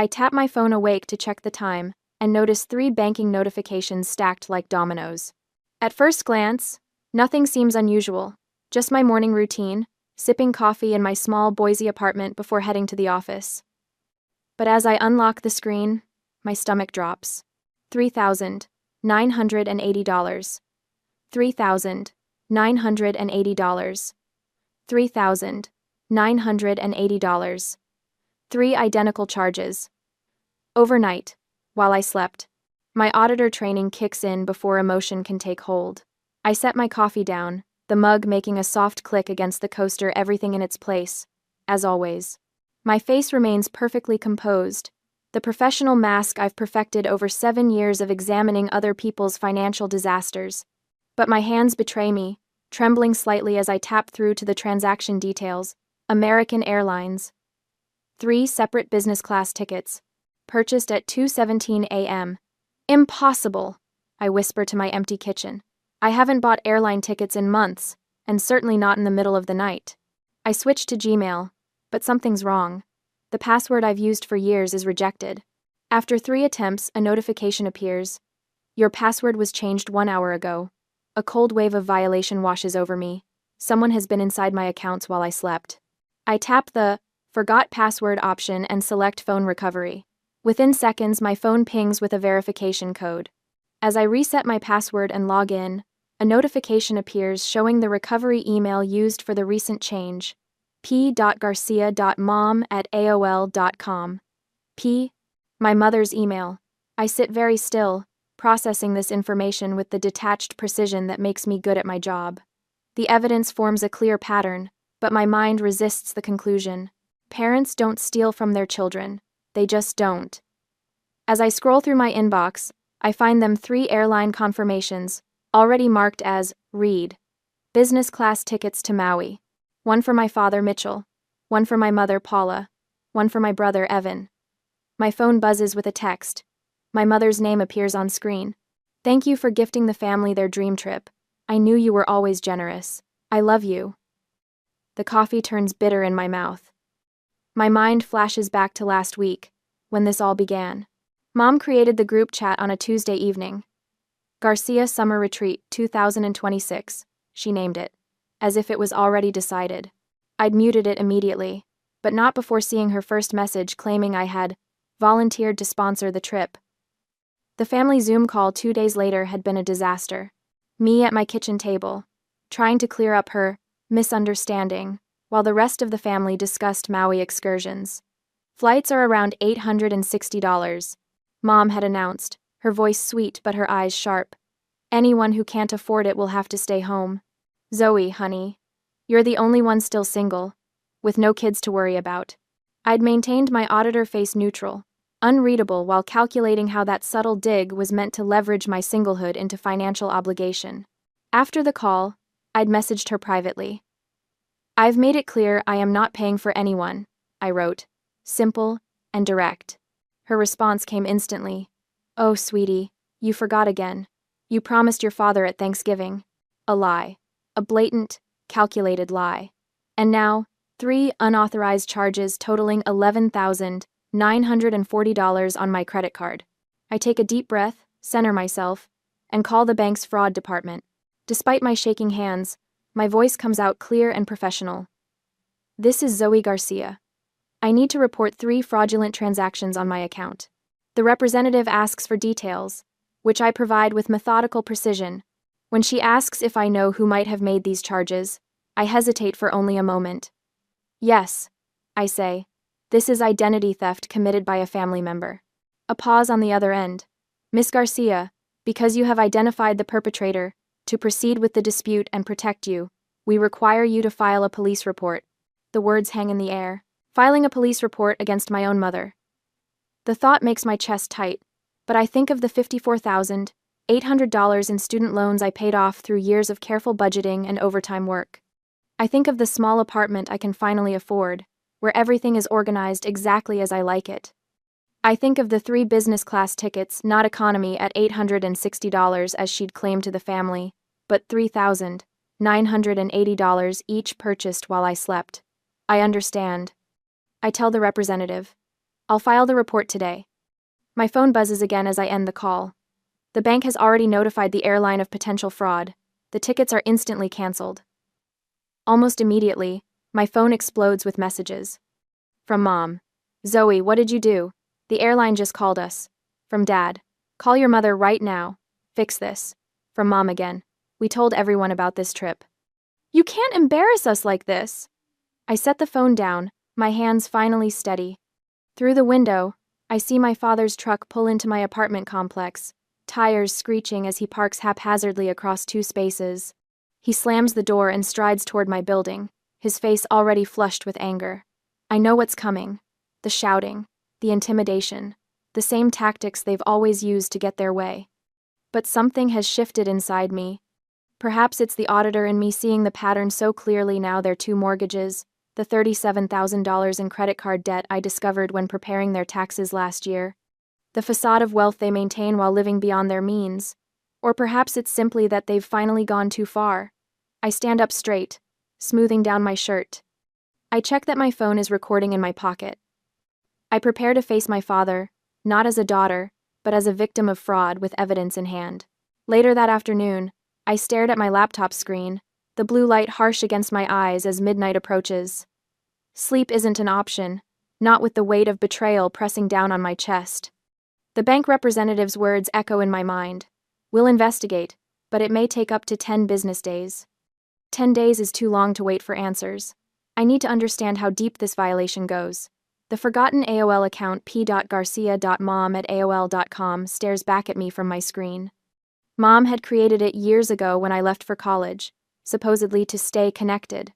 I tap my phone awake to check the time and notice 3 banking notifications stacked like dominoes. At first glance, nothing seems unusual, just my morning routine, sipping coffee in my small Boise apartment before heading to the office. But as I unlock the screen, my stomach drops. $3,980. $3,980. $3,980. 3 identical charges. Overnight, while I slept, my auditor training kicks in before emotion can take hold. I set my coffee down, the mug making a soft click against the coaster, everything in its place, as always. My face remains perfectly composed, the professional mask I've perfected over 7 years of examining other people's financial disasters. But my hands betray me, trembling slightly as I tap through to the transaction details. American Airlines. 3 separate business class tickets, purchased at 2:17 a.m. Impossible, I whisper to my empty kitchen. I haven't bought airline tickets in months, and certainly not in the middle of the night. I switch to Gmail, but something's wrong. The password I've used for years is rejected. After 3 attempts, a notification appears. Your password was changed 1 hour ago. A cold wave of violation washes over me. Someone has been inside my accounts while I slept. I tap the Forgot Password option and select Phone Recovery. Within seconds, my phone pings with a verification code. As I reset my password and log in, a notification appears showing the recovery email used for the recent change. p.garcia.mom@aol.com. P. My mother's email. I sit very still, processing this information with the detached precision that makes me good at my job. The evidence forms a clear pattern, but my mind resists the conclusion. Parents don't steal from their children. They just don't. As I scroll through my inbox, I find them 3 airline confirmations, already marked as read. Business class tickets to Maui. 1 for my father, Mitchell. 1 for my mother, Paula. 1 for my brother, Evan. My phone buzzes with a text. My mother's name appears on screen. Thank you for gifting the family their dream trip. I knew you were always generous. I love you. The coffee turns bitter in my mouth. My mind flashes back to last week, when this all began. Mom created the group chat on a Tuesday evening. Garcia Summer Retreat 2026, she named it, as if it was already decided. I'd muted it immediately, but not before seeing her first message claiming I had volunteered to sponsor the trip. The family Zoom call 2 days later had been a disaster. Me at my kitchen table, trying to clear up her misunderstanding, while the rest of the family discussed Maui excursions. Flights are around $860, Mom had announced, her voice sweet but her eyes sharp. Anyone who can't afford it will have to stay home. Zoe, honey, you're the only one still single, with no kids to worry about. I'd maintained my auditor face neutral, unreadable while calculating how that subtle dig was meant to leverage my singlehood into financial obligation. After the call, I'd messaged her privately. I've made it clear I am not paying for anyone, I wrote, simple and direct. Her response came instantly. Oh, sweetie, you forgot again. You promised your father at Thanksgiving. A lie. A blatant, calculated lie. And now, 3 unauthorized charges totaling $11,940 on my credit card. I take a deep breath, center myself, and call the bank's fraud department. Despite my shaking hands, my voice comes out clear and professional. This is Zoe Garcia. I need to report 3 fraudulent transactions on my account. The representative asks for details, which I provide with methodical precision. When she asks if I know who might have made these charges, I hesitate for only a moment. Yes, I say. This is identity theft committed by a family member. A pause on the other end. Miss Garcia, because you have identified the perpetrator, to proceed with the dispute and protect you, we require you to file a police report. The words hang in the air. Filing a police report against my own mother. The thought makes my chest tight, but I think of the $54,800 in student loans I paid off through years of careful budgeting and overtime work. I think of the small apartment I can finally afford, where everything is organized exactly as I like it. I think of the 3 business class tickets, not economy, at $860 as she'd claimed to the family, but $3,980 each purchased while I slept. I understand. I tell the representative. I'll file the report today. My phone buzzes again as I end the call. The bank has already notified the airline of potential fraud. The tickets are instantly canceled. Almost immediately, my phone explodes with messages. From Mom. Zoe, what did you do? The airline just called us. From Dad. Call your mother right now. Fix this. From Mom again. We told everyone about this trip. You can't embarrass us like this. I set the phone down, my hands finally steady. Through the window, I see my father's truck pull into my apartment complex, tires screeching as he parks haphazardly across two spaces. He slams the door and strides toward my building, his face already flushed with anger. I know what's coming. The shouting, the intimidation, the same tactics they've always used to get their way. But something has shifted inside me. Perhaps it's the auditor in me seeing the pattern so clearly now. Their two mortgages, the $37,000 in credit card debt I discovered when preparing their taxes last year, the facade of wealth they maintain while living beyond their means. Or perhaps it's simply that they've finally gone too far. I stand up straight, smoothing down my shirt. I check that my phone is recording in my pocket. I prepare to face my father, not as a daughter, but as a victim of fraud with evidence in hand. Later that afternoon, I stared at my laptop screen, the blue light harsh against my eyes as midnight approaches. Sleep isn't an option, not with the weight of betrayal pressing down on my chest. The bank representative's words echo in my mind. We'll investigate, but it may take up to 10 business days. 10 days is too long to wait for answers. I need to understand how deep this violation goes. The forgotten AOL account p.garcia.mom@aol.com stares back at me from my screen. Mom had created it years ago when I left for college, supposedly to stay connected.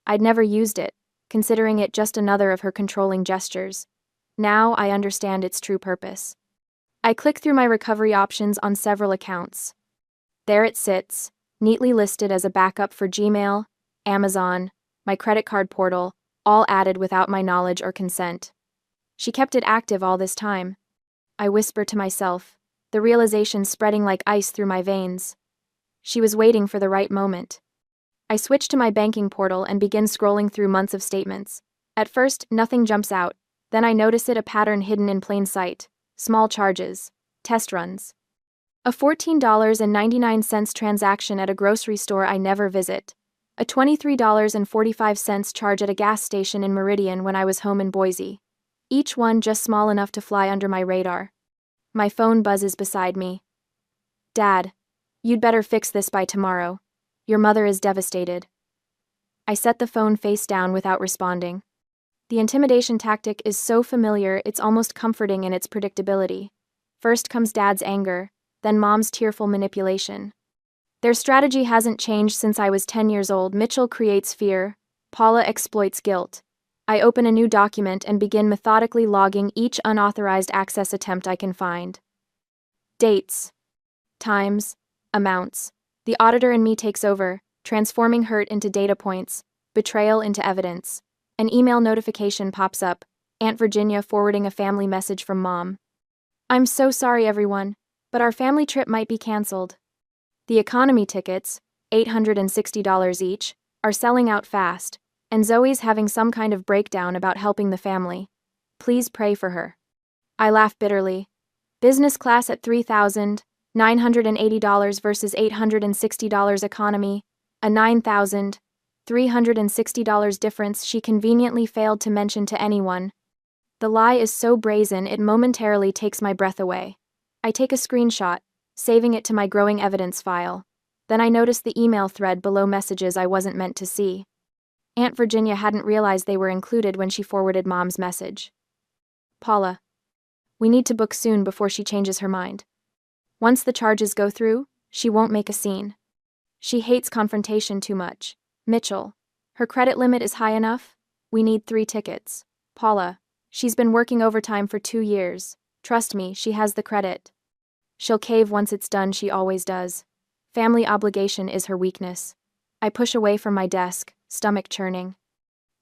I'd never used it, considering it just another of her controlling gestures. Now I understand its true purpose. I click through my recovery options on several accounts. There it sits, neatly listed as a backup for Gmail, Amazon, my credit card portal, all added without my knowledge or consent. She kept it active all this time. I whisper to myself, the realization spreading like ice through my veins. She was waiting for the right moment. I switch to my banking portal and begin scrolling through months of statements. At first, nothing jumps out. Then I notice a pattern hidden in plain sight. Small charges. Test runs. A $14.99 transaction at a grocery store I never visit. A $23.45 charge at a gas station in Meridian when I was home in Boise. Each one just small enough to fly under my radar. My phone buzzes beside me. Dad, you'd better fix this by tomorrow. Your mother is devastated. I set the phone face down without responding. The intimidation tactic is so familiar it's almost comforting in its predictability. First comes Dad's anger, then Mom's tearful manipulation. Their strategy hasn't changed since I was 10 years old. Mitchell creates fear, Paula exploits guilt. I open a new document and begin methodically logging each unauthorized access attempt I can find. Dates, times, amounts. The auditor in me takes over, transforming hurt into data points, betrayal into evidence. An email notification pops up, Aunt Virginia forwarding a family message from Mom. I'm so sorry, everyone, but our family trip might be canceled. The economy tickets, $860 each, are selling out fast, and Zoe's having some kind of breakdown about helping the family. Please pray for her. I laugh bitterly. Business class at $3,980 versus $860 economy, a $9,360 difference she conveniently failed to mention to anyone. The lie is so brazen it momentarily takes my breath away. I take a screenshot, saving it to my growing evidence file. Then I notice the email thread below messages I wasn't meant to see. Aunt Virginia hadn't realized they were included when she forwarded Mom's message. Paula. We need to book soon before she changes her mind. Once the charges go through, she won't make a scene. She hates confrontation too much. Mitchell. Her credit limit is high enough? We need 3 tickets. Paula. She's been working overtime for 2 years. Trust me, she has the credit. She'll cave once it's done, she always does. Family obligation is her weakness. I push away from my desk, stomach churning.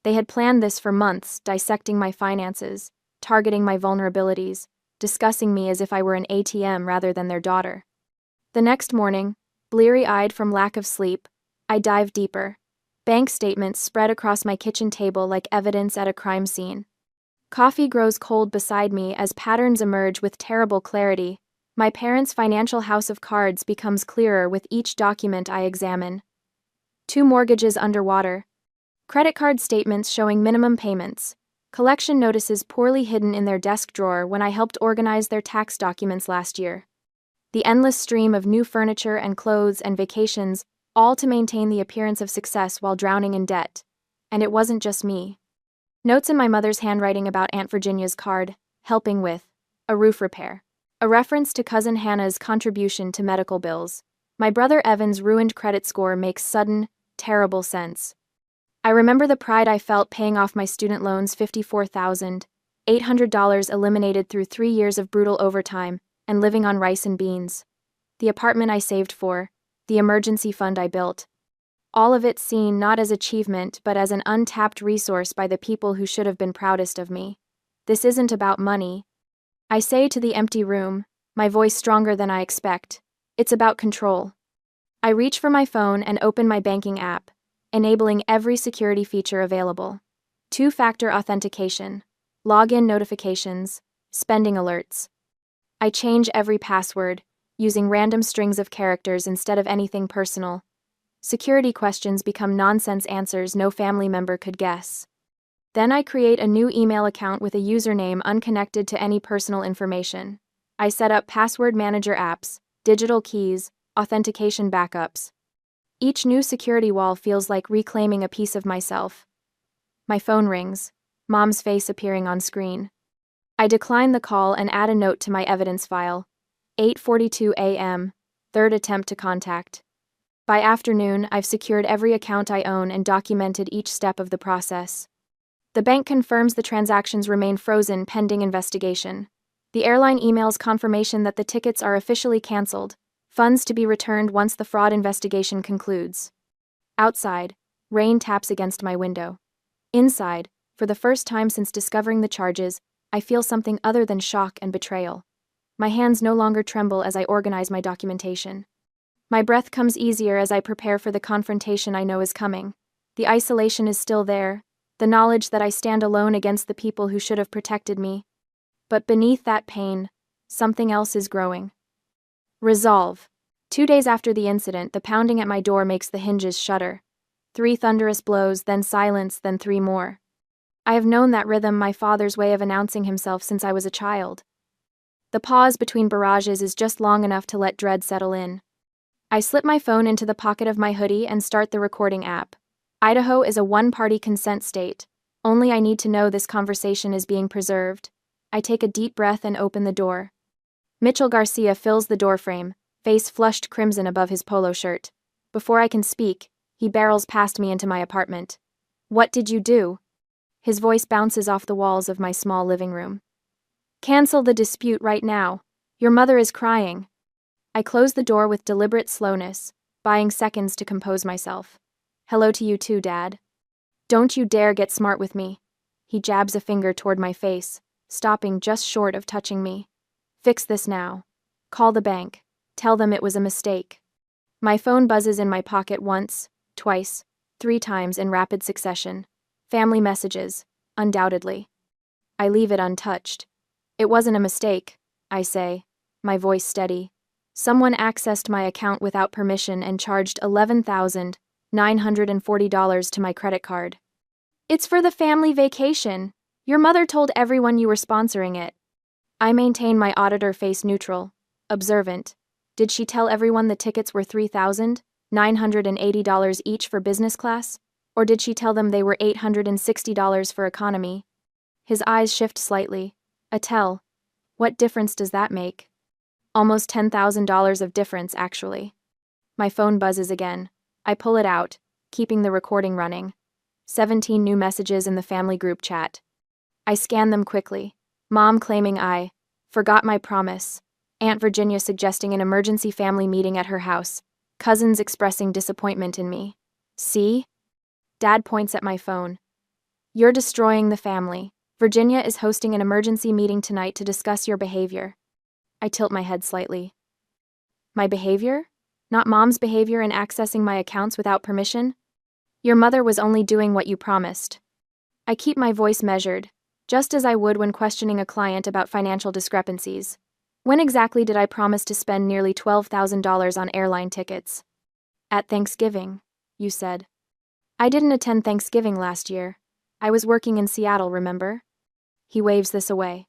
They had planned this for months, dissecting my finances, targeting my vulnerabilities, discussing me as if I were an ATM rather than their daughter. The next morning, bleary-eyed from lack of sleep, I dive deeper. Bank statements spread across my kitchen table like evidence at a crime scene. Coffee grows cold beside me as patterns emerge with terrible clarity. My parents' financial house of cards becomes clearer with each document I examine. 2 mortgages underwater. Credit card statements showing minimum payments. Collection notices poorly hidden in their desk drawer when I helped organize their tax documents last year. The endless stream of new furniture and clothes and vacations, all to maintain the appearance of success while drowning in debt. And it wasn't just me. Notes in my mother's handwriting about Aunt Virginia's card, helping with a roof repair. A reference to cousin Hannah's contribution to medical bills. My brother Evan's ruined credit score makes sudden, terrible sense. I remember the pride I felt paying off my student loans, $54,800 eliminated through 3 years of brutal overtime and living on rice and beans. The apartment I saved for, the emergency fund I built. All of it seen not as achievement but as an untapped resource by the people who should have been proudest of me. This isn't about money, I say to the empty room, my voice stronger than I expect. It's about control. I reach for my phone and open my banking app, enabling every security feature available. 2-factor authentication, login notifications, spending alerts. I change every password, using random strings of characters instead of anything personal. Security questions become nonsense answers no family member could guess. Then I create a new email account with a username unconnected to any personal information. I set up password manager apps, digital keys, authentication backups. Each new security wall feels like reclaiming a piece of myself. My phone rings, Mom's face appearing on screen. I decline the call and add a note to my evidence file. 8:42 a.m., third attempt to contact. By afternoon, I've secured every account I own and documented each step of the process. The bank confirms the transactions remain frozen pending investigation. The airline emails confirmation that the tickets are officially canceled, funds to be returned once the fraud investigation concludes. Outside, rain taps against my window. Inside, for the first time since discovering the charges, I feel something other than shock and betrayal. My hands no longer tremble as I organize my documentation. My breath comes easier as I prepare for the confrontation I know is coming. The isolation is still there, the knowledge that I stand alone against the people who should have protected me. But beneath that pain, something else is growing. Resolve. 2 days after the incident, the pounding at my door makes the hinges shudder. 3 thunderous blows, then silence, then 3 more. I have known that rhythm, my father's way of announcing himself, since I was a child. The pause between barrages is just long enough to let dread settle in. I slip my phone into the pocket of my hoodie and start the recording app. Idaho is a one-party consent state. Only I need to know this conversation is being preserved. I take a deep breath and open the door. Mitchell Garcia fills the doorframe, face flushed crimson above his polo shirt. Before I can speak, he barrels past me into my apartment. "What did you do?" His voice bounces off the walls of my small living room. "Cancel the dispute right now. Your mother is crying." I close the door with deliberate slowness, buying seconds to compose myself. "Hello to you too, Dad. Don't you dare get smart with me." He jabs a finger toward my face, stopping just short of touching me. "Fix this now. Call the bank. Tell them it was a mistake." My phone buzzes in my pocket once, twice, 3 times in rapid succession. Family messages, undoubtedly. I leave it untouched. "It wasn't a mistake," I say, my voice steady. "Someone accessed my account without permission and charged $11,940 to my credit card. It's for the family vacation. Your mother told everyone you were sponsoring it." I maintain my auditor face neutral, observant. Did she tell everyone the tickets were $3,980 each for business class? Or did she tell them they were $860 for economy? His eyes shift slightly. A tell. What difference does that make? Almost $10,000 of difference, actually. My phone buzzes again. I pull it out, keeping the recording running. 17 new messages in the family group chat. I scan them quickly. Mom claiming I forgot my promise. Aunt Virginia suggesting an emergency family meeting at her house. Cousins expressing disappointment in me. See? Dad points at my phone. "You're destroying the family. Virginia is hosting an emergency meeting tonight to discuss your behavior." I tilt my head slightly. My behavior? Not Mom's behavior in accessing my accounts without permission? Your mother was only doing what you promised. I keep my voice measured, just as I would when questioning a client about financial discrepancies. When exactly did I promise to spend nearly $12,000 on airline tickets? At Thanksgiving, you said. I didn't attend Thanksgiving last year. I was working in Seattle, remember? He waves this away.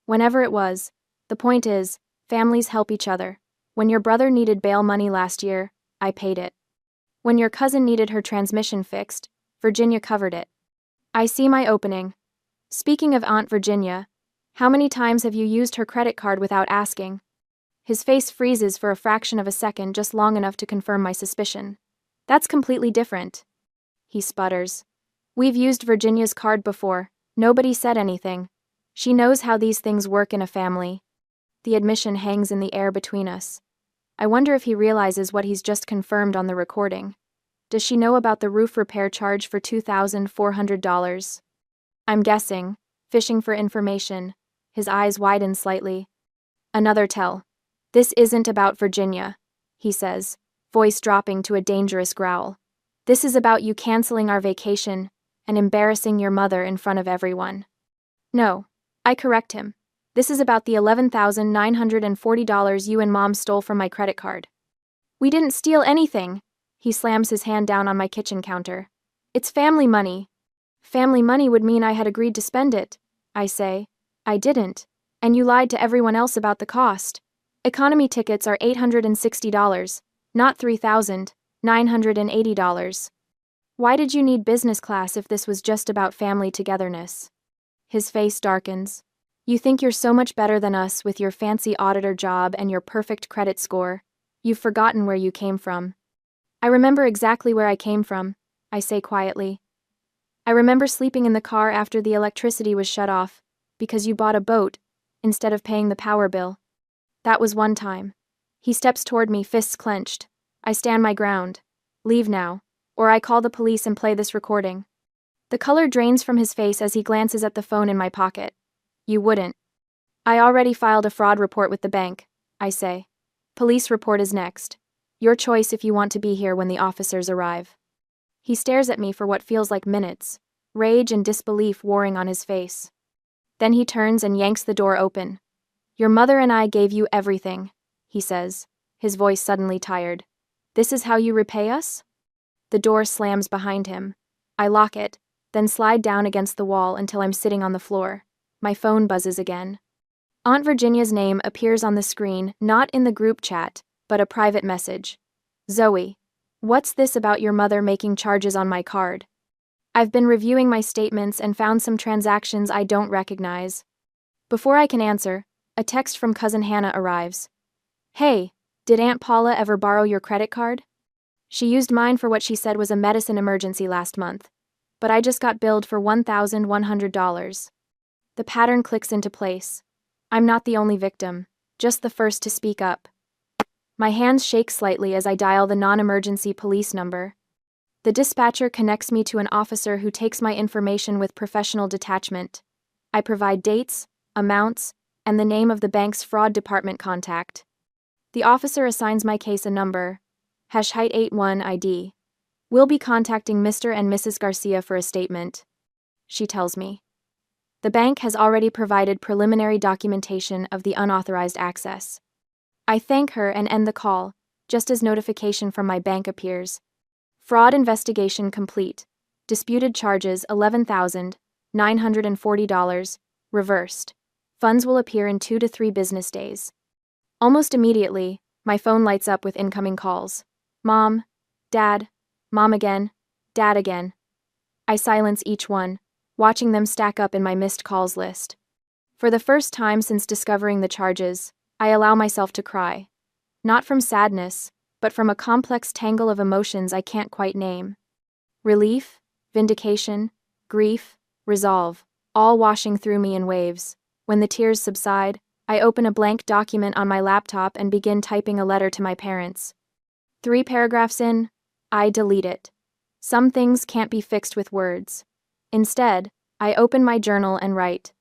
Whenever it was. The point is, families help each other. When your brother needed bail money last year, I paid it. When your cousin needed her transmission fixed, Virginia covered it. I see my opening. Speaking of Aunt Virginia, how many times have you used her credit card without asking? His face freezes for a fraction of a second, just long enough to confirm my suspicion. That's completely different. He sputters. We've used Virginia's card before. Nobody said anything. She knows how these things work in a family. The admission hangs in the air between us. I wonder if he realizes what he's just confirmed on the recording. Does she know about the roof repair charge for $2,400? I'm guessing, fishing for information. His eyes widen slightly. Another tell. This isn't about Virginia, he says, voice dropping to a dangerous growl. This is about you canceling our vacation and embarrassing your mother in front of everyone. No, I correct him. This is about the $11,940 you and Mom stole from my credit card. We didn't steal anything. He slams his hand down on my kitchen counter. It's family money. Family money would mean I had agreed to spend it, I say. I didn't, and you lied to everyone else about the cost. Economy tickets are $860, not $3,980. Why did you need business class if this was just about family togetherness? His face darkens. You think you're so much better than us with your fancy auditor job and your perfect credit score. You've forgotten where you came from. I remember exactly where I came from, I say quietly. I remember sleeping in the car after the electricity was shut off, because you bought a boat, instead of paying the power bill. That was one time. He steps toward me, fists clenched. I stand my ground. Leave now, or I call the police and play this recording. The color drains from his face as he glances at the phone in my pocket. You wouldn't. I already filed a fraud report with the bank, I say. Police report is next. Your choice if you want to be here when the officers arrive. He stares at me for what feels like minutes, rage and disbelief warring on his face. Then he turns and yanks the door open. Your mother and I gave you everything, he says, his voice suddenly tired. This is how you repay us? The door slams behind him. I lock it, then slide down against the wall until I'm sitting on the floor. My phone buzzes again. Aunt Virginia's name appears on the screen, not in the group chat, but a private message. Zoe, what's this about your mother making charges on my card? I've been reviewing my statements and found some transactions I don't recognize. Before I can answer, a text from Cousin Hannah arrives. Hey, did Aunt Paula ever borrow your credit card? She used mine for what she said was a medicine emergency last month, but I just got billed for $1,100. The pattern clicks into place. I'm not the only victim, just the first to speak up. My hands shake slightly as I dial the non-emergency police number. The dispatcher connects me to an officer who takes my information with professional detachment. I provide dates, amounts, and the name of the bank's fraud department contact. The officer assigns my case a number, #81 ID. We'll be contacting Mr. and Mrs. Garcia for a statement. She tells me. The bank has already provided preliminary documentation of the unauthorized access. I thank her and end the call, just as notification from my bank appears. Fraud investigation complete. Disputed charges $11,940, reversed. Funds will appear in 2 to 3 business days. Almost immediately, my phone lights up with incoming calls. Mom, Dad, Mom again, Dad again. I silence each one, watching them stack up in my missed calls list. For the first time since discovering the charges, I allow myself to cry. Not from sadness, but from a complex tangle of emotions I can't quite name. Relief, vindication, grief, resolve, all washing through me in waves. When the tears subside, I open a blank document on my laptop and begin typing a letter to my parents. 3 paragraphs in, I delete it. Some things can't be fixed with words. Instead, I open my journal and write.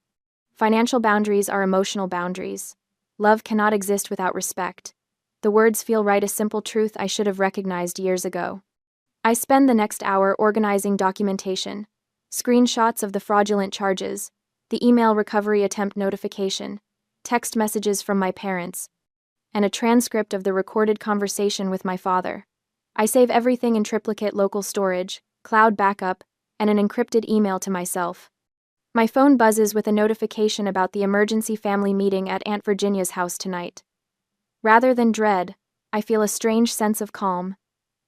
Financial boundaries are emotional boundaries. Love cannot exist without respect. The words feel right, a simple truth I should have recognized years ago. I spend the next hour organizing documentation, screenshots of the fraudulent charges, the email recovery attempt notification, text messages from my parents, and a transcript of the recorded conversation with my father. I save everything in triplicate local storage, cloud backup, and an encrypted email to myself. My phone buzzes with a notification about the emergency family meeting at Aunt Virginia's house tonight. Rather than dread, I feel a strange sense of calm.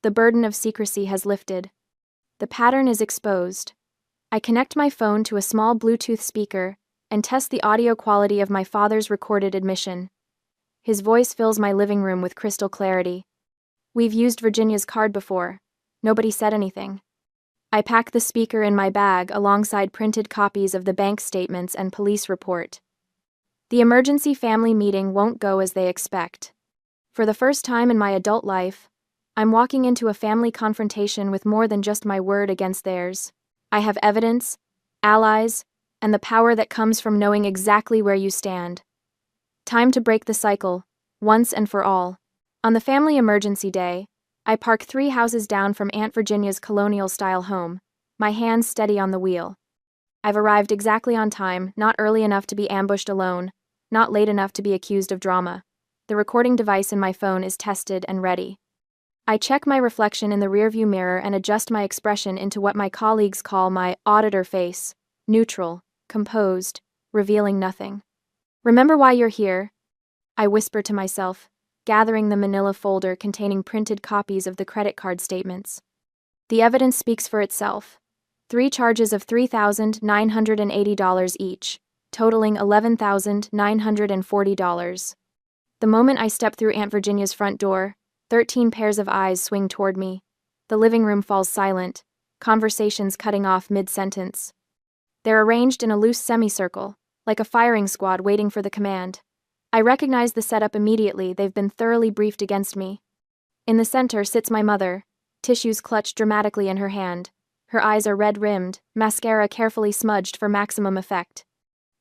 The burden of secrecy has lifted. The pattern is exposed. I connect my phone to a small Bluetooth speaker and test the audio quality of my father's recorded admission. His voice fills my living room with crystal clarity. We've used Virginia's card before. Nobody said anything. I pack the speaker in my bag alongside printed copies of the bank statements and police report. The emergency family meeting won't go as they expect. For the first time in my adult life, I'm walking into a family confrontation with more than just my word against theirs. I have evidence, allies, and the power that comes from knowing exactly where you stand. Time to break the cycle, once and for all. On the family emergency day, I park 3 houses down from Aunt Virginia's colonial-style home, my hands steady on the wheel. I've arrived exactly on time, not early enough to be ambushed alone, not late enough to be accused of drama. The recording device in my phone is tested and ready. I check my reflection in the rearview mirror and adjust my expression into what my colleagues call my auditor face, neutral, composed, revealing nothing. Remember why you're here? I whisper to myself, gathering the manila folder containing printed copies of the credit card statements. The evidence speaks for itself. 3 charges of $3,980 each, totaling $11,940. The moment I step through Aunt Virginia's front door, 13 pairs of eyes swing toward me. The living room falls silent, conversations cutting off mid-sentence. They're arranged in a loose semicircle, like a firing squad waiting for the command. I recognize the setup immediately. They've been thoroughly briefed against me. In the center sits my mother, tissues clutched dramatically in her hand. Her eyes are red-rimmed, mascara carefully smudged for maximum effect.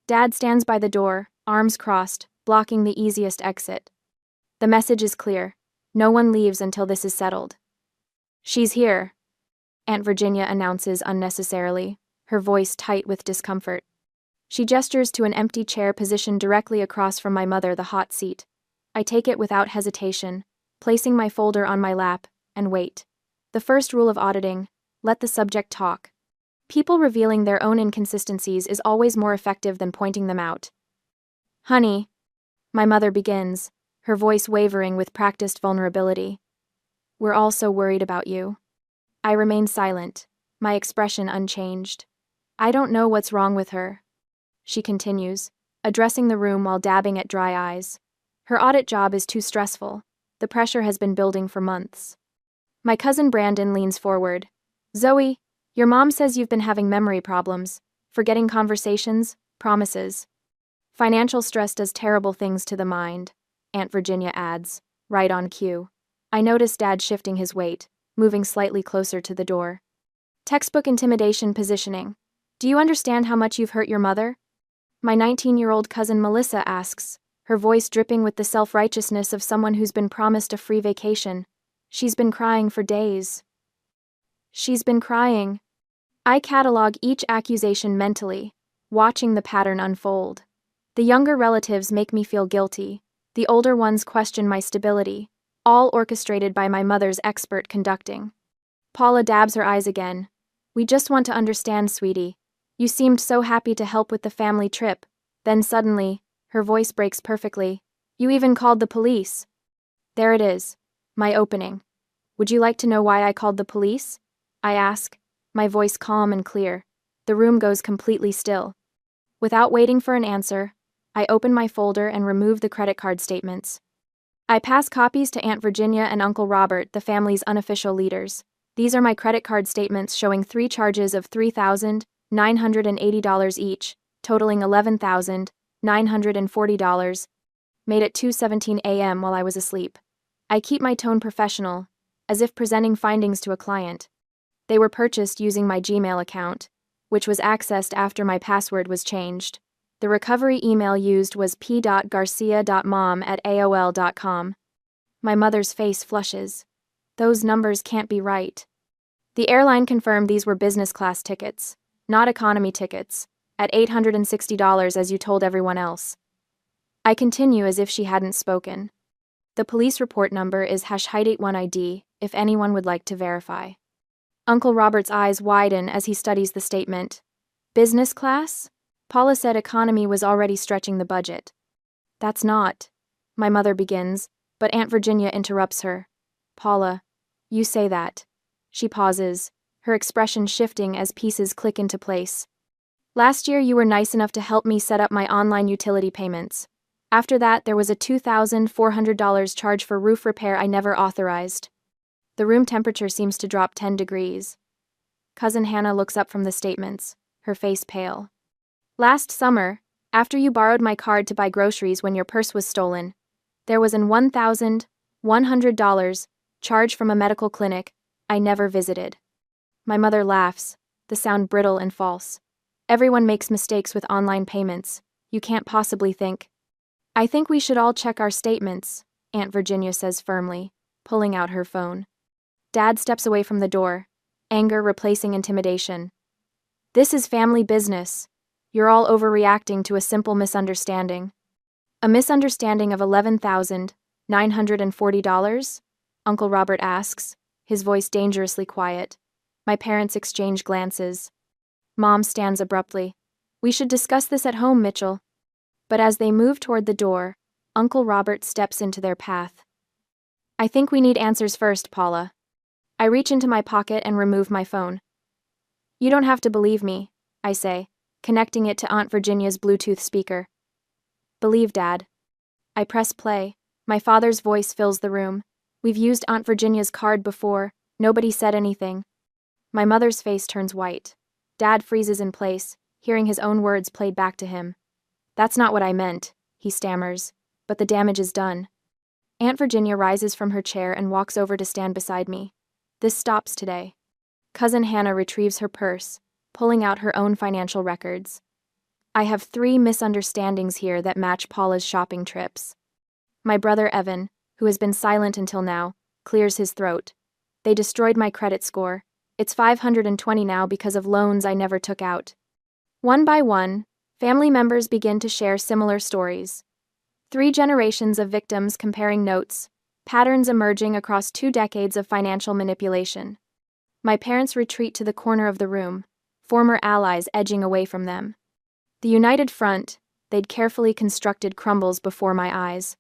Dad stands by the door, arms crossed, blocking the easiest exit. The message is clear. No one leaves until this is settled. She's here, Aunt Virginia announces unnecessarily, her voice tight with discomfort. She gestures to an empty chair positioned directly across from my mother, the hot seat. I take it without hesitation, placing my folder on my lap, and wait. The first rule of auditing: let the subject talk. People revealing their own inconsistencies is always more effective than pointing them out. Honey, my mother begins, her voice wavering with practiced vulnerability. We're all so worried about you. I remain silent, my expression unchanged. I don't know what's wrong with her, she continues, addressing the room while dabbing at dry eyes. Her audit job is too stressful. The pressure has been building for months. My cousin Brandon leans forward. Zoe, your mom says you've been having memory problems, forgetting conversations, promises. Financial stress does terrible things to the mind, Aunt Virginia adds, right on cue. I notice Dad shifting his weight, moving slightly closer to the door. Textbook intimidation positioning. Do you understand how much you've hurt your mother? My 19-year-old cousin Melissa asks, her voice dripping with the self-righteousness of someone who's been promised a free vacation. She's been crying for days. She's been crying. I catalog each accusation mentally, watching the pattern unfold. The younger relatives make me feel guilty. The older ones question my stability, all orchestrated by my mother's expert conducting. Paula dabs her eyes again. We just want to understand, sweetie. You seemed so happy to help with the family trip. Then suddenly, her voice breaks perfectly. You even called the police. There it is, my opening. Would you like to know why I called the police? I ask, my voice calm and clear. The room goes completely still. Without waiting for an answer, I open my folder and remove the credit card statements. I pass copies to Aunt Virginia and Uncle Robert, the family's unofficial leaders. These are my credit card statements showing 3 charges of $3,980 each, totaling $11,940, made at 2:17 a.m. while I was asleep. I keep my tone professional, as if presenting findings to a client. They were purchased using my Gmail account, which was accessed after my password was changed. The recovery email used was p.garcia.mom@aol.com. My mother's face flushes. Those numbers can't be right. The airline confirmed these were business class tickets, not economy tickets. At $860 as you told everyone else. I continue as if she hadn't spoken. The police report number is #81ID, if anyone would like to verify. Uncle Robert's eyes widen as he studies the statement. Business class? Paula said economy was already stretching the budget. That's not. My mother begins, but Aunt Virginia interrupts her. Paula, you say that. She pauses, her expression shifting as pieces click into place. Last year you were nice enough to help me set up my online utility payments. After that, there was a $2,400 charge for roof repair I never authorized. The room temperature seems to drop 10 degrees. Cousin Hannah looks up from the statements, her face pale. Last summer, after you borrowed my card to buy groceries when your purse was stolen, there was an $1,100 charge from a medical clinic I never visited. My mother laughs, the sound brittle and false. Everyone makes mistakes with online payments. You can't possibly think. I think we should all check our statements, Aunt Virginia says firmly, pulling out her phone. Dad steps away from the door, anger replacing intimidation. This is family business. You're all overreacting to a simple misunderstanding. A misunderstanding of $11,940? Uncle Robert asks, his voice dangerously quiet. My parents exchange glances. Mom stands abruptly. We should discuss this at home, Mitchell. But as they move toward the door, Uncle Robert steps into their path. I think we need answers first, Paula. I reach into my pocket and remove my phone. You don't have to believe me, I say, connecting it to Aunt Virginia's Bluetooth speaker. Believe, Dad. I press play. My father's voice fills the room. We've used Aunt Virginia's card before. Nobody said anything. My mother's face turns white. Dad freezes in place, hearing his own words played back to him. That's not what I meant, he stammers, but the damage is done. Aunt Virginia rises from her chair and walks over to stand beside me. This stops today. Cousin Hannah retrieves her purse, pulling out her own financial records. I have 3 misunderstandings here that match Paula's shopping trips. My brother Evan, who has been silent until now, clears his throat. They destroyed my credit score. It's 520 now because of loans I never took out. One by one, family members begin to share similar stories. 3 generations of victims comparing notes, patterns emerging across 2 decades of financial manipulation. My parents retreat to the corner of the room, former allies edging away from them. The united front they'd carefully constructed crumbles before my eyes.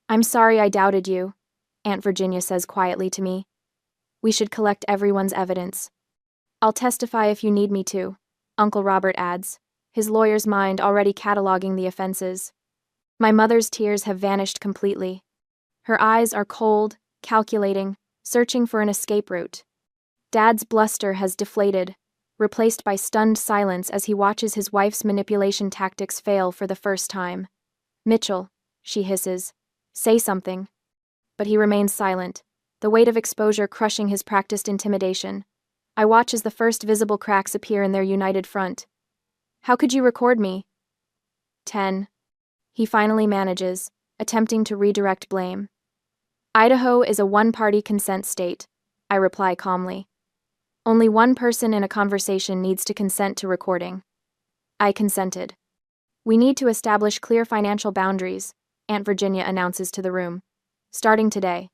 I'm sorry I doubted you, Aunt Virginia says quietly to me. We should collect everyone's evidence. I'll testify if you need me to, Uncle Robert adds, his lawyer's mind already cataloging the offenses. My mother's tears have vanished completely. Her eyes are cold, calculating, searching for an escape route. Dad's bluster has deflated, replaced by stunned silence as he watches his wife's manipulation tactics fail for the first time. Mitchell, she hisses, say something. But he remains silent, the weight of exposure crushing his practiced intimidation. I watch as the first visible cracks appear in their united front. How could you record me? 10. He finally manages, attempting to redirect blame. Idaho is a one-party consent state, I reply calmly. Only one person in a conversation needs to consent to recording. I consented. We need to establish clear financial boundaries, Aunt Virginia announces to the room. Starting today.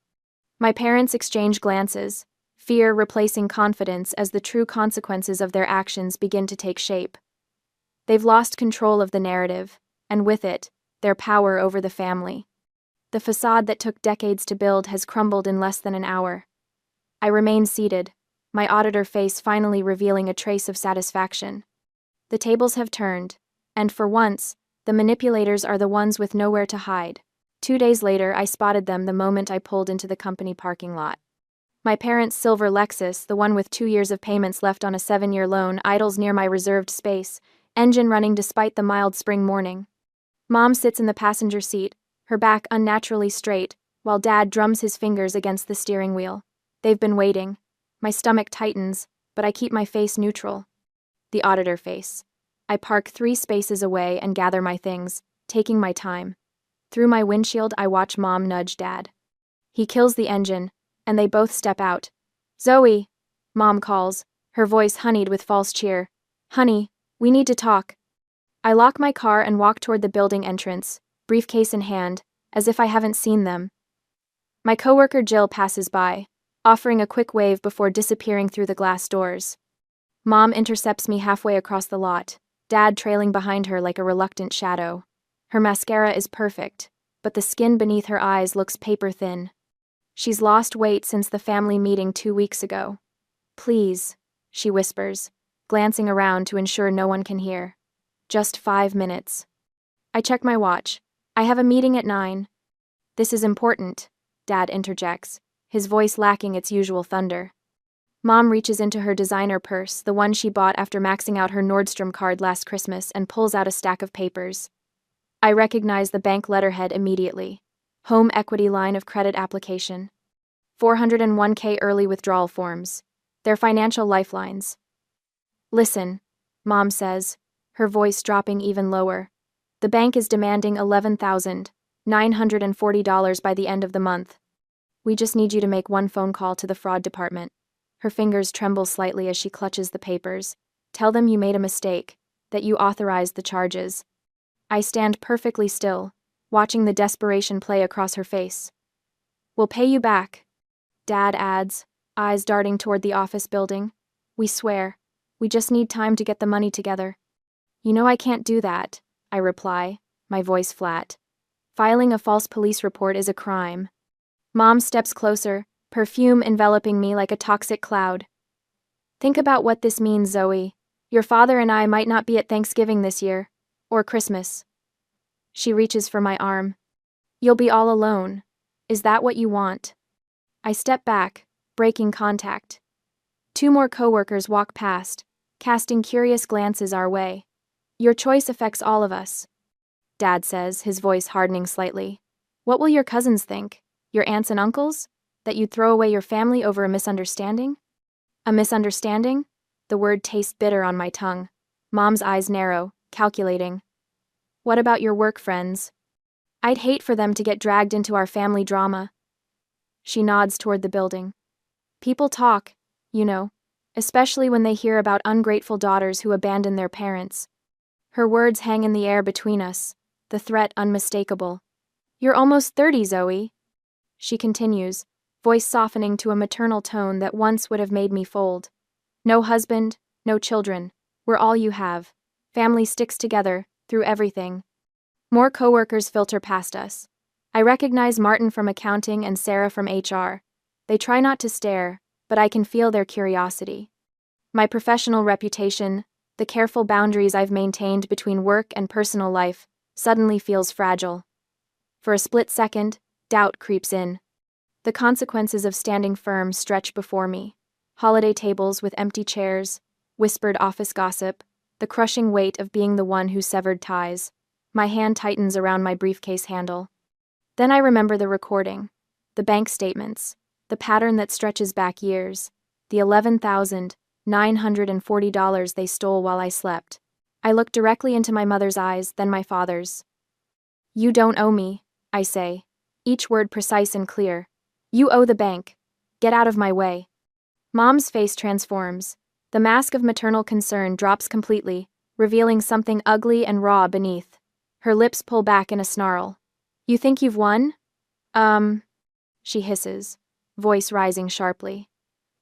My parents exchange glances, fear replacing confidence as the true consequences of their actions begin to take shape. They've lost control of the narrative, and with it, their power over the family. The facade that took decades to build has crumbled in less than an hour. I remain seated, my auditor face finally revealing a trace of satisfaction. The tables have turned, and for once, the manipulators are the ones with nowhere to hide. 2 days later, I spotted them the moment I pulled into the company parking lot. My parents' silver Lexus, the one with 2 years of payments left on a 7-year loan, idles near my reserved space, engine running despite the mild spring morning. Mom sits in the passenger seat, her back unnaturally straight, while Dad drums his fingers against the steering wheel. They've been waiting. My stomach tightens, but I keep my face neutral. The auditor face. I park 3 spaces away and gather my things, taking my time. Through my windshield, I watch Mom nudge Dad. He kills the engine, and they both step out. Zoe, Mom calls, her voice honeyed with false cheer. Honey, we need to talk. I lock my car and walk toward the building entrance, briefcase in hand, as if I haven't seen them. My coworker Jill passes by, offering a quick wave before disappearing through the glass doors. Mom intercepts me halfway across the lot, Dad trailing behind her like a reluctant shadow. Her mascara is perfect, but the skin beneath her eyes looks paper thin. She's lost weight since the family meeting 2 weeks ago. Please, she whispers, glancing around to ensure no one can hear. Just 5 minutes. I check my watch. I have a meeting at 9. This is important, Dad interjects, his voice lacking its usual thunder. Mom reaches into her designer purse, the one she bought after maxing out her Nordstrom card last Christmas, and pulls out a stack of papers. I recognize the bank letterhead immediately. Home equity line of credit application. 401k early withdrawal forms. They're financial lifelines. Listen, Mom says, her voice dropping even lower. The bank is demanding $11,940 by the end of the month. We just need you to make one phone call to the fraud department. Her fingers tremble slightly as she clutches the papers. Tell them you made a mistake, that you authorized the charges. I stand perfectly still, watching the desperation play across her face. We'll pay you back, Dad adds, eyes darting toward the office building. We swear. We just need time to get the money together. You know I can't do that, I reply, my voice flat. Filing a false police report is a crime. Mom steps closer, perfume enveloping me like a toxic cloud. Think about what this means, Zoe. Your father and I might not be at Thanksgiving this year. Or Christmas. She reaches for my arm. You'll be all alone. Is that what you want? I step back, breaking contact. 2 more coworkers walk past, casting curious glances our way. Your choice affects all of us, Dad says, his voice hardening slightly. What will your cousins think? Your aunts and uncles? That you'd throw away your family over a misunderstanding? A misunderstanding? The word tastes bitter on my tongue. Mom's eyes narrow, calculating. What about your work friends? I'd hate for them to get dragged into our family drama. She nods toward the building. People talk, you know, especially when they hear about ungrateful daughters who abandon their parents. Her words hang in the air between us, the threat unmistakable. You're almost 30, Zoe. She continues, voice softening to a maternal tone that once would have made me fold. No husband, no children. We're all you have. Family sticks together, through everything. More coworkers filter past us. I recognize Martin from accounting and Sarah from HR. They try not to stare, but I can feel their curiosity. My professional reputation, the careful boundaries I've maintained between work and personal life, suddenly feels fragile. For a split second, doubt creeps in. The consequences of standing firm stretch before me. Holiday tables with empty chairs, whispered office gossip, the crushing weight of being the one who severed ties. My hand tightens around my briefcase handle. Then I remember the recording, the bank statements, the pattern that stretches back years, the $11,940 they stole while I slept. I look directly into my mother's eyes, then my father's. You don't owe me, I say, each word precise and clear. You owe the bank. Get out of my way. Mom's face transforms. The mask of maternal concern drops completely, revealing something ugly and raw beneath. Her lips pull back in a snarl. You think you've won? She hisses, voice rising sharply.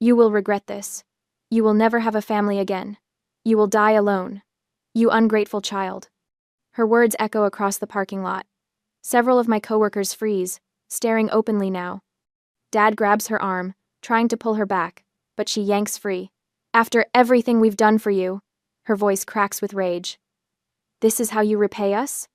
You will regret this. You will never have a family again. You will die alone. You ungrateful child. Her words echo across the parking lot. Several of my coworkers freeze, staring openly now. Dad grabs her arm, trying to pull her back, but she yanks free. After everything we've done for you, her voice cracks with rage. This is how you repay us?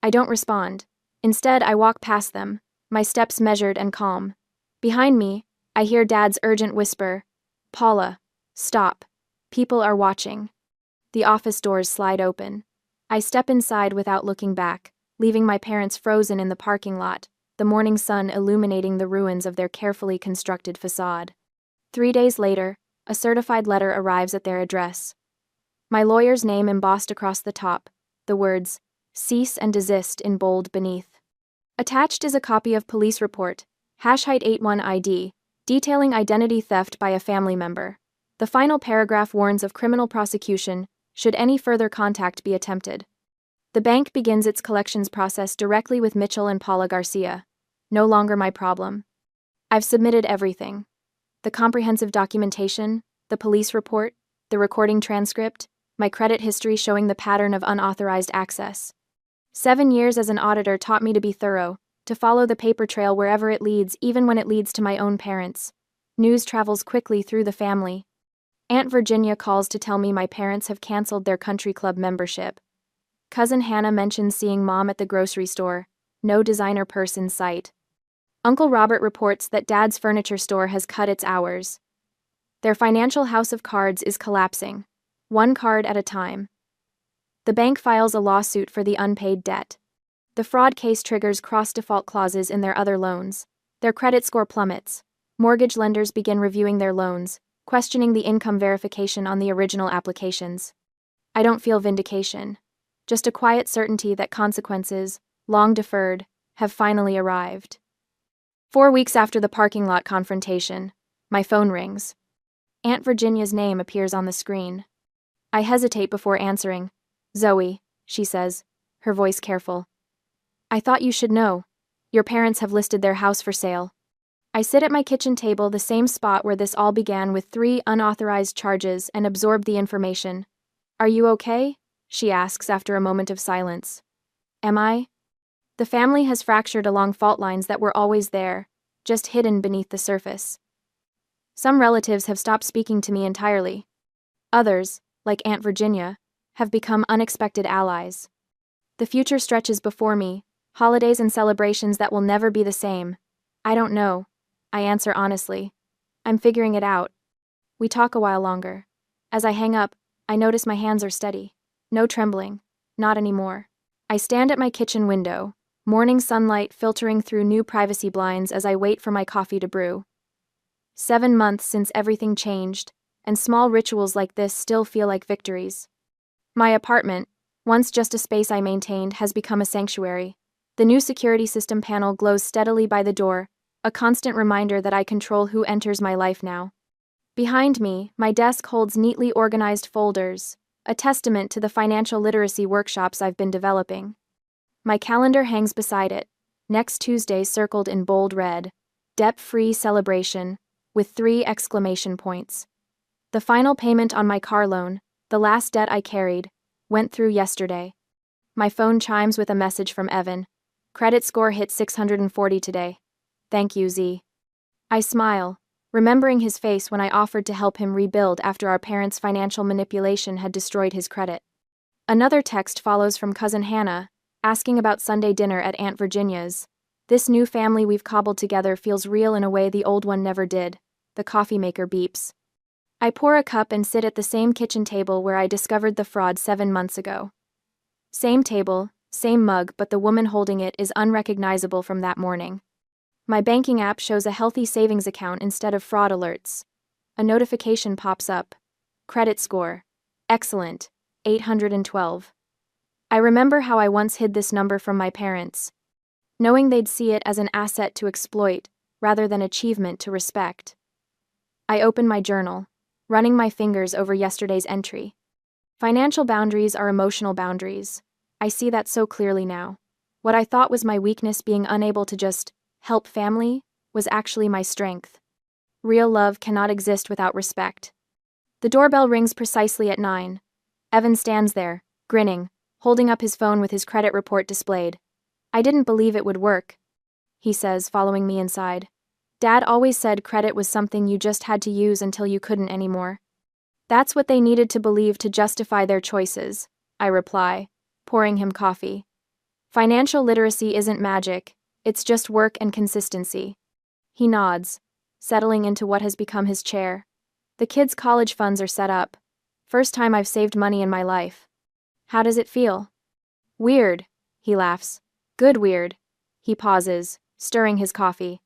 I don't respond. Instead, I walk past them, my steps measured and calm. Behind me, I hear Dad's urgent whisper, Paula, stop. People are watching. The office doors slide open. I step inside without looking back, leaving my parents frozen in the parking lot, the morning sun illuminating the ruins of their carefully constructed facade. 3 days later, a certified letter arrives at their address. My lawyer's name embossed across the top, the words, cease and desist in bold beneath. Attached is a copy of police report, #81ID, detailing identity theft by a family member. The final paragraph warns of criminal prosecution, should any further contact be attempted. The bank begins its collections process directly with Mitchell and Paula Garcia. No longer my problem. I've submitted everything. The comprehensive documentation, the police report, the recording transcript, my credit history showing the pattern of unauthorized access. 7 years as an auditor taught me to be thorough, to follow the paper trail wherever it leads, even when it leads to my own parents. News travels quickly through the family. Aunt Virginia calls to tell me my parents have canceled their country club membership. Cousin Hannah mentions seeing Mom at the grocery store. No designer purse in sight. Uncle Robert reports that Dad's furniture store has cut its hours. Their financial house of cards is collapsing, one card at a time. The bank files a lawsuit for the unpaid debt. The fraud case triggers cross-default clauses in their other loans. Their credit score plummets. Mortgage lenders begin reviewing their loans, questioning the income verification on the original applications. I don't feel vindication. Just a quiet certainty that consequences, long deferred, have finally arrived. 4 weeks after the parking lot confrontation, my phone rings. Aunt Virginia's name appears on the screen. I hesitate before answering. "Zoe," she says, her voice careful. "I thought you should know. Your parents have listed their house for sale." I sit at my kitchen table, the same spot where this all began, with 3 unauthorized charges, and absorb the information. "Are you okay?" she asks after a moment of silence. "Am I?" The family has fractured along fault lines that were always there, just hidden beneath the surface. Some relatives have stopped speaking to me entirely. Others, like Aunt Virginia, have become unexpected allies. The future stretches before me, holidays and celebrations that will never be the same. I don't know, I answer honestly. I'm figuring it out. We talk a while longer. As I hang up, I notice my hands are steady. No trembling, not anymore. I stand at my kitchen window, morning sunlight filtering through new privacy blinds as I wait for my coffee to brew. 7 months since everything changed, and small rituals like this still feel like victories. My apartment, once just a space I maintained, has become a sanctuary. The new security system panel glows steadily by the door, a constant reminder that I control who enters my life now. Behind me, my desk holds neatly organized folders, a testament to the financial literacy workshops I've been developing. My calendar hangs beside it, next Tuesday circled in bold red, debt-free celebration, with 3 exclamation points. The final payment on my car loan, the last debt I carried, went through yesterday. My phone chimes with a message from Evan. Credit score hit 640 today. Thank you, Z. I smile, remembering his face when I offered to help him rebuild after our parents' financial manipulation had destroyed his credit. Another text follows from Cousin Hannah, asking about Sunday dinner at Aunt Virginia's. This new family we've cobbled together feels real in a way the old one never did. The coffee maker beeps. I pour a cup and sit at the same kitchen table where I discovered the fraud 7 months ago. Same table, same mug, but the woman holding it is unrecognizable from that morning. My banking app shows a healthy savings account instead of fraud alerts. A notification pops up. Credit score. Excellent. 812. I remember how I once hid this number from my parents, knowing they'd see it as an asset to exploit, rather than achievement to respect. I open my journal, running my fingers over yesterday's entry. Financial boundaries are emotional boundaries. I see that so clearly now. What I thought was my weakness, being unable to just help family, was actually my strength. Real love cannot exist without respect. The doorbell rings precisely at 9. Evan stands there, grinning, holding up his phone with his credit report displayed. "I didn't believe it would work," he says, following me inside. "Dad always said credit was something you just had to use until you couldn't anymore." "That's what they needed to believe to justify their choices," I reply, pouring him coffee. "Financial literacy isn't magic, it's just work and consistency." He nods, settling into what has become his chair. The kids' college funds are set up. First time I've saved money in my life. "How does it feel?" "Weird," he laughs. "Good weird." He pauses, stirring his coffee.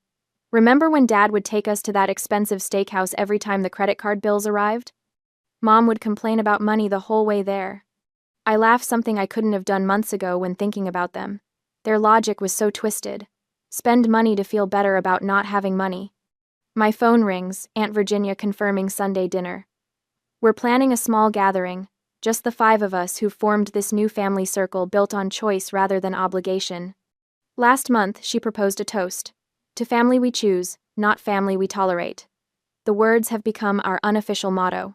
"Remember when Dad would take us to that expensive steakhouse every time the credit card bills arrived? Mom would complain about money the whole way there. I laugh, something I couldn't have done months ago when thinking about them. Their logic was so twisted. Spend money to feel better about not having money. My phone rings, Aunt Virginia confirming Sunday dinner. We're planning a small gathering, just the five of us who formed this new family circle built on choice rather than obligation. Last month, she proposed a toast. To family we choose, not family we tolerate. The words have become our unofficial motto.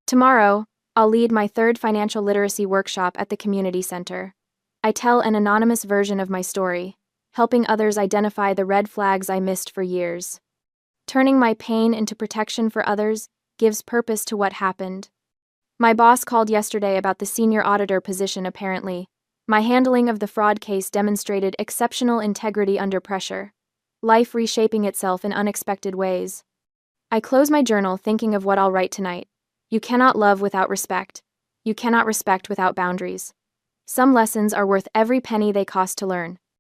Tomorrow, I'll lead my third financial literacy workshop at the community center. I tell an anonymous version of my story, helping others identify the red flags I missed for years. Turning my pain into protection for others gives purpose to what happened. My boss called yesterday about the senior auditor position apparently. My handling of the fraud case demonstrated exceptional integrity under pressure, life reshaping itself in unexpected ways. I close my journal thinking of what I'll write tonight. You cannot love without respect. You cannot respect without boundaries. Some lessons are worth every penny they cost to learn.